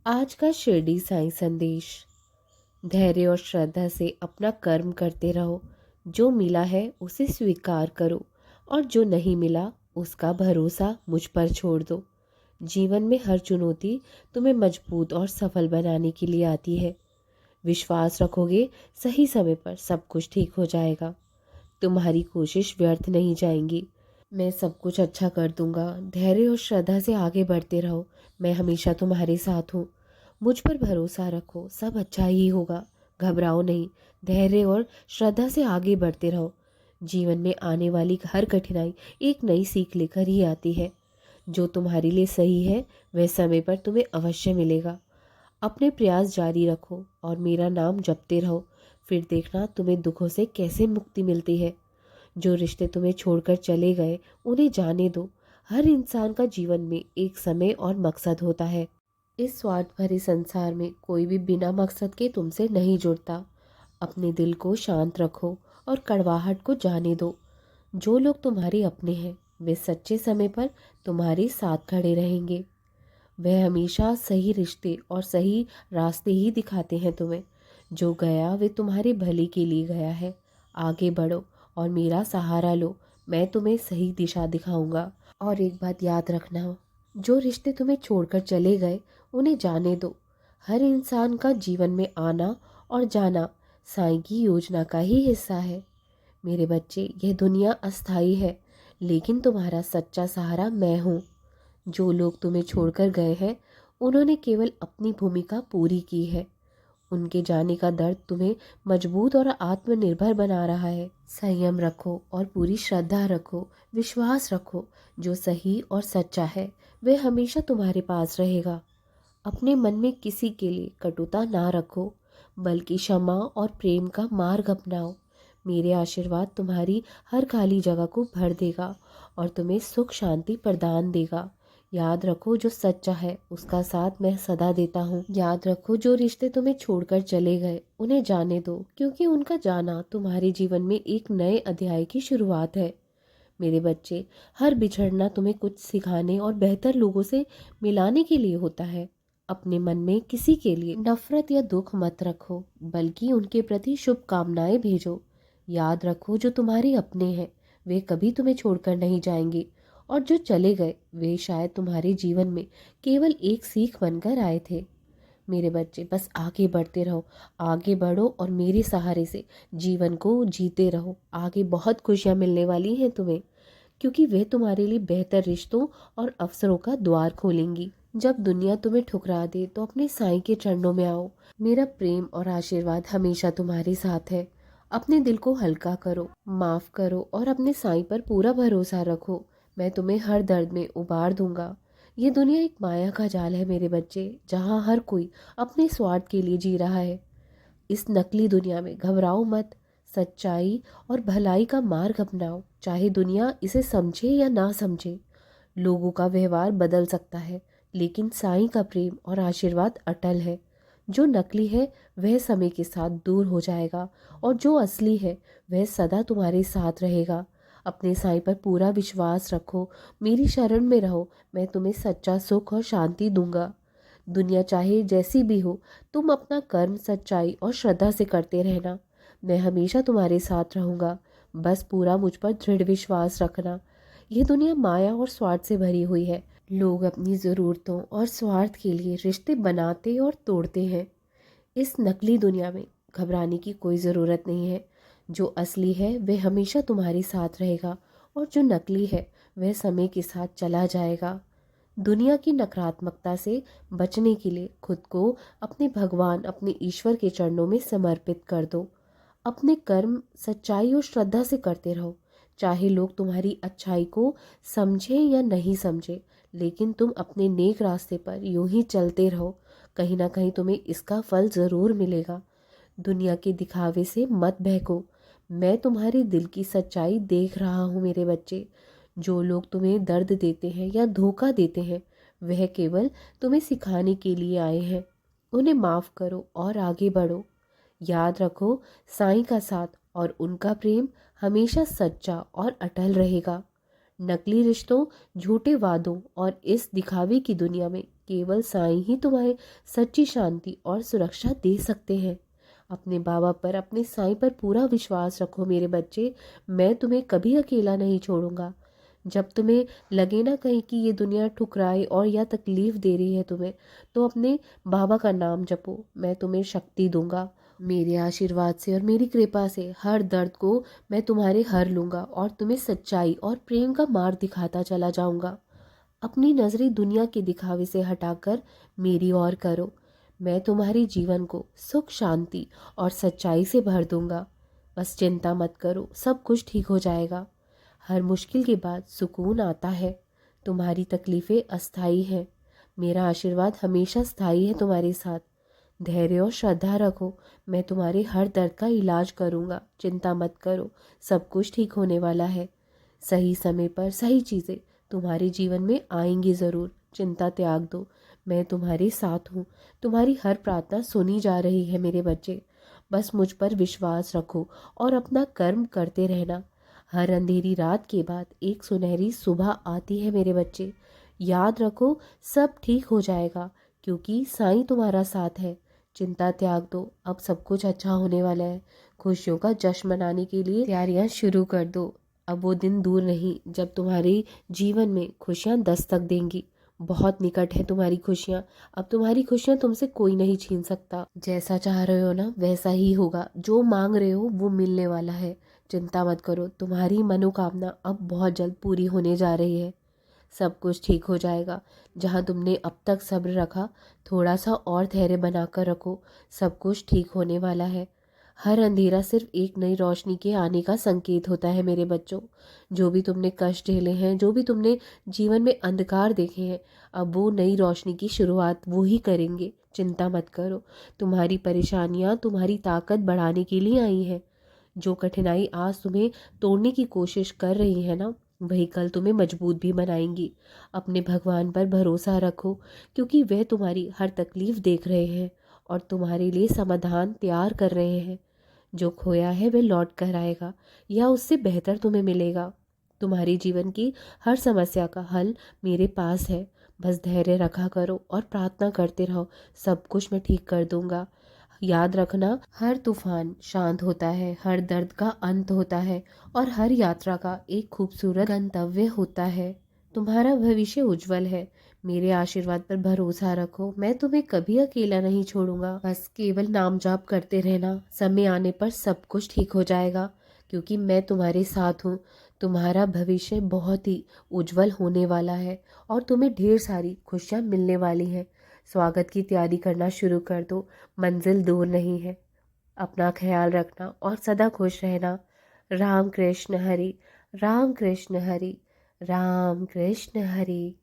आज का शिरडी साईं संदेश। धैर्य और श्रद्धा से अपना कर्म करते रहो। जो मिला है उसे स्वीकार करो और जो नहीं मिला उसका भरोसा मुझ पर छोड़ दो। जीवन में हर चुनौती तुम्हें मजबूत और सफल बनाने के लिए आती है। विश्वास रखोगे, सही समय पर सब कुछ ठीक हो जाएगा। तुम्हारी कोशिश व्यर्थ नहीं जाएंगी। मैं सब कुछ अच्छा कर दूंगा। धैर्य और श्रद्धा से आगे बढ़ते रहो। मैं हमेशा तुम्हारे साथ हूँ। मुझ पर भरोसा रखो, सब अच्छा ही होगा। घबराओ नहीं। धैर्य और श्रद्धा से आगे बढ़ते रहो। जीवन में आने वाली हर कठिनाई एक नई सीख लेकर ही आती है। जो तुम्हारे लिए सही है वह समय पर तुम्हें अवश्य मिलेगा। अपने प्रयास जारी रखो और मेरा नाम जपते रहो। फिर देखना तुम्हें दुखों से कैसे मुक्ति मिलती है। जो रिश्ते तुम्हें छोड़कर चले गए उन्हें जाने दो। हर इंसान का जीवन में एक समय और मकसद होता है। इस स्वार्थ भरे संसार में कोई भी बिना मकसद के तुमसे नहीं जुड़ता। अपने दिल को शांत रखो और कड़वाहट को जाने दो। जो लोग तुम्हारे अपने हैं वे सच्चे समय पर तुम्हारे साथ खड़े रहेंगे। वह हमेशा सही रिश्ते और सही रास्ते ही दिखाते हैं तुम्हें। जो गया वे तुम्हारे भले के लिए गया है। आगे बढ़ो और मेरा सहारा लो। मैं तुम्हें सही दिशा दिखाऊंगा। और एक बात याद रखना, जो रिश्ते तुम्हें छोड़कर चले गए उन्हें जाने दो। हर इंसान का जीवन में आना और जाना साईं की योजना का ही हिस्सा है। मेरे बच्चे, यह दुनिया अस्थाई है, लेकिन तुम्हारा सच्चा सहारा मैं हूँ। जो लोग तुम्हें छोड़कर गए हैं उन्होंने केवल अपनी भूमिका पूरी की है। उनके जाने का दर्द तुम्हें मजबूत और आत्मनिर्भर बना रहा है। संयम रखो और पूरी श्रद्धा रखो। विश्वास रखो, जो सही और सच्चा है वह हमेशा तुम्हारे पास रहेगा। अपने मन में किसी के लिए कटुता ना रखो, बल्कि क्षमा और प्रेम का मार्ग अपनाओ। मेरे आशीर्वाद तुम्हारी हर खाली जगह को भर देगा और तुम्हें सुख शांति प्रदान देगा। याद रखो, जो सच्चा है उसका साथ मैं सदा देता हूँ। याद रखो, जो रिश्ते तुम्हें छोड़कर चले गए उन्हें जाने दो, क्योंकि उनका जाना तुम्हारे जीवन में एक नए अध्याय की शुरुआत है। मेरे बच्चे, हर बिछड़ना तुम्हें कुछ सिखाने और बेहतर लोगों से मिलाने के लिए होता है। अपने मन में किसी के लिए नफरत या दुख मत रखो, बल्कि उनके प्रति शुभकामनाएं भेजो। याद रखो, जो तुम्हारे अपने हैं वे कभी तुम्हें छोड़कर नहीं जाएंगे, और जो चले गए वे शायद तुम्हारे जीवन में केवल एक सीख बनकर आए थे। मेरे बच्चे, बस आगे बढ़ते रहो। आगे बढ़ो और मेरे सहारे से जीवन को जीते रहो। आगे बहुत खुशियाँ मिलने वाली हैं तुम्हें, क्योंकि वे तुम्हारे लिए बेहतर रिश्तों और अवसरों का द्वार खोलेंगी। जब दुनिया तुम्हें ठुकरा दे तो अपने साईं के चरणों में आओ। मेरा प्रेम और आशीर्वाद हमेशा तुम्हारे साथ है। अपने दिल को हल्का करो, माफ करो और अपने साईं पर पूरा भरोसा रखो। मैं तुम्हें हर दर्द में उबार दूंगा। ये दुनिया एक माया का जाल है मेरे बच्चे, जहाँ हर कोई अपने स्वार्थ के लिए जी रहा है। इस नकली दुनिया में घबराओ मत। सच्चाई और भलाई का मार्ग अपनाओ, चाहे दुनिया इसे समझे या ना समझे। लोगों का व्यवहार बदल सकता है, लेकिन साईं का प्रेम और आशीर्वाद अटल है। जो नकली है वह समय के साथ दूर हो जाएगा, और जो असली है वह सदा तुम्हारे साथ रहेगा। अपने साईं पर पूरा विश्वास रखो। मेरी शरण में रहो। मैं तुम्हें सच्चा सुख और शांति दूंगा। दुनिया चाहे जैसी भी हो, तुम अपना कर्म सच्चाई और श्रद्धा से करते रहना। मैं हमेशा तुम्हारे साथ रहूँगा। बस पूरा मुझ पर दृढ़ विश्वास रखना। यह दुनिया माया और स्वार्थ से भरी हुई है। लोग अपनी ज़रूरतों और स्वार्थ के लिए रिश्ते बनाते और तोड़ते हैं। इस नकली दुनिया में घबराने की कोई ज़रूरत नहीं है। जो असली है वह हमेशा तुम्हारे साथ रहेगा, और जो नकली है वह समय के साथ चला जाएगा। दुनिया की नकारात्मकता से बचने के लिए खुद को अपने भगवान, अपने ईश्वर के चरणों में समर्पित कर दो। अपने कर्म सच्चाई और श्रद्धा से करते रहो। चाहे लोग तुम्हारी अच्छाई को समझें या नहीं समझें, लेकिन तुम अपने नेक रास्ते पर यूं ही चलते रहो। कहीं ना कहीं तुम्हें इसका फल ज़रूर मिलेगा। दुनिया के दिखावे से मत बहको। मैं तुम्हारे दिल की सच्चाई देख रहा हूँ मेरे बच्चे। जो लोग तुम्हें दर्द देते हैं या धोखा देते हैं वह केवल तुम्हें सिखाने के लिए आए हैं। उन्हें माफ़ करो और आगे बढ़ो। याद रखो, साईं का साथ और उनका प्रेम हमेशा सच्चा और अटल रहेगा। नकली रिश्तों, झूठे वादों और इस दिखावे की दुनिया में केवल साईं ही तुम्हें सच्ची शांति और सुरक्षा दे सकते हैं। अपने बाबा पर, अपने साईं पर पूरा विश्वास रखो मेरे बच्चे। मैं तुम्हें कभी अकेला नहीं छोड़ूंगा। जब तुम्हें लगे ना कहीं कि ये दुनिया ठुकराए और या तकलीफ दे रही है तुम्हें, तो अपने बाबा का नाम जपो। मैं तुम्हें शक्ति दूंगा। मेरे आशीर्वाद से और मेरी कृपा से हर दर्द को मैं तुम्हारे हर लूंगा और तुम्हें सच्चाई और प्रेम का मार्ग दिखाता चला जाऊंगा। अपनी नजरें दुनिया के दिखावे से हटाकर मेरी ओर करो। मैं तुम्हारे जीवन को सुख, शांति और सच्चाई से भर दूंगा। बस चिंता मत करो, सब कुछ ठीक हो जाएगा। हर मुश्किल के बाद सुकून आता है। तुम्हारी तकलीफ़ें अस्थाई हैं। मेरा आशीर्वाद हमेशा स्थायी है तुम्हारे साथ। धैर्य और श्रद्धा रखो। मैं तुम्हारे हर दर्द का इलाज करूँगा। चिंता मत करो, सब कुछ ठीक होने वाला है। सही समय पर सही चीज़ें तुम्हारे जीवन में आएंगी ज़रूर। चिंता त्याग दो, मैं तुम्हारे साथ हूँ। तुम्हारी हर प्रार्थना सुनी जा रही है मेरे बच्चे। बस मुझ पर विश्वास रखो और अपना कर्म करते रहना। हर अंधेरी रात के बाद एक सुनहरी सुबह आती है मेरे बच्चे। याद रखो, सब ठीक हो जाएगा क्योंकि साईं तुम्हारा साथ है। चिंता त्याग दो, अब सब कुछ अच्छा होने वाला है। खुशियों का जश्न मनाने के लिए तैयारियां शुरू कर दो। अब वो दिन दूर नहीं जब तुम्हारे जीवन में खुशियां दस्तक देंगी। बहुत निकट है तुम्हारी खुशियां। अब तुम्हारी खुशियां तुमसे कोई नहीं छीन सकता। जैसा चाह रहे हो ना वैसा ही होगा। जो मांग रहे हो वो मिलने वाला है। चिंता मत करो, तुम्हारी मनोकामना अब बहुत जल्द पूरी होने जा रही है। सब कुछ ठीक हो जाएगा। जहाँ तुमने अब तक सब्र रखा, थोड़ा सा और धैर्य बनाकर रखो। सब कुछ ठीक होने वाला है। हर अंधेरा सिर्फ एक नई रोशनी के आने का संकेत होता है मेरे बच्चों। जो भी तुमने कष्ट झेले हैं, जो भी तुमने जीवन में अंधकार देखे हैं, अब वो नई रोशनी की शुरुआत वो ही करेंगे। चिंता मत करो, तुम्हारी परेशानियाँ तुम्हारी ताकत बढ़ाने के लिए आई हैं। जो कठिनाई आज तुम्हें तोड़ने की कोशिश कर रही है ना, वही कल तुम्हें मजबूत भी बनाएंगी। अपने भगवान पर भरोसा रखो क्योंकि वह तुम्हारी हर तकलीफ देख रहे हैं और तुम्हारे लिए समाधान तैयार कर रहे हैं। जो खोया है वह लौट कर आएगा या उससे बेहतर तुम्हें मिलेगा। तुम्हारी जीवन की हर समस्या का हल मेरे पास है। बस धैर्य रखा करो और प्रार्थना करते रहो, सब कुछ मैं ठीक कर दूंगा। याद रखना, हर तूफान शांत होता है, हर दर्द का अंत होता है और हर यात्रा का एक खूबसूरत गंतव्य होता है। तुम्हारा भविष्य उज्जवल है। मेरे आशीर्वाद पर भरोसा रखो। मैं तुम्हें कभी अकेला नहीं छोड़ूंगा। बस केवल नाम जाप करते रहना। समय आने पर सब कुछ ठीक हो जाएगा क्योंकि मैं तुम्हारे साथ हूँ। तुम्हारा भविष्य बहुत ही उज्जवल होने वाला है और तुम्हें ढेर सारी खुशियाँ मिलने वाली हैं। स्वागत की तैयारी करना शुरू कर दो। मंजिल दूर नहीं है। अपना ख्याल रखना और सदा खुश रहना। राम कृष्ण हरि, राम कृष्ण हरि, राम कृष्ण हरि।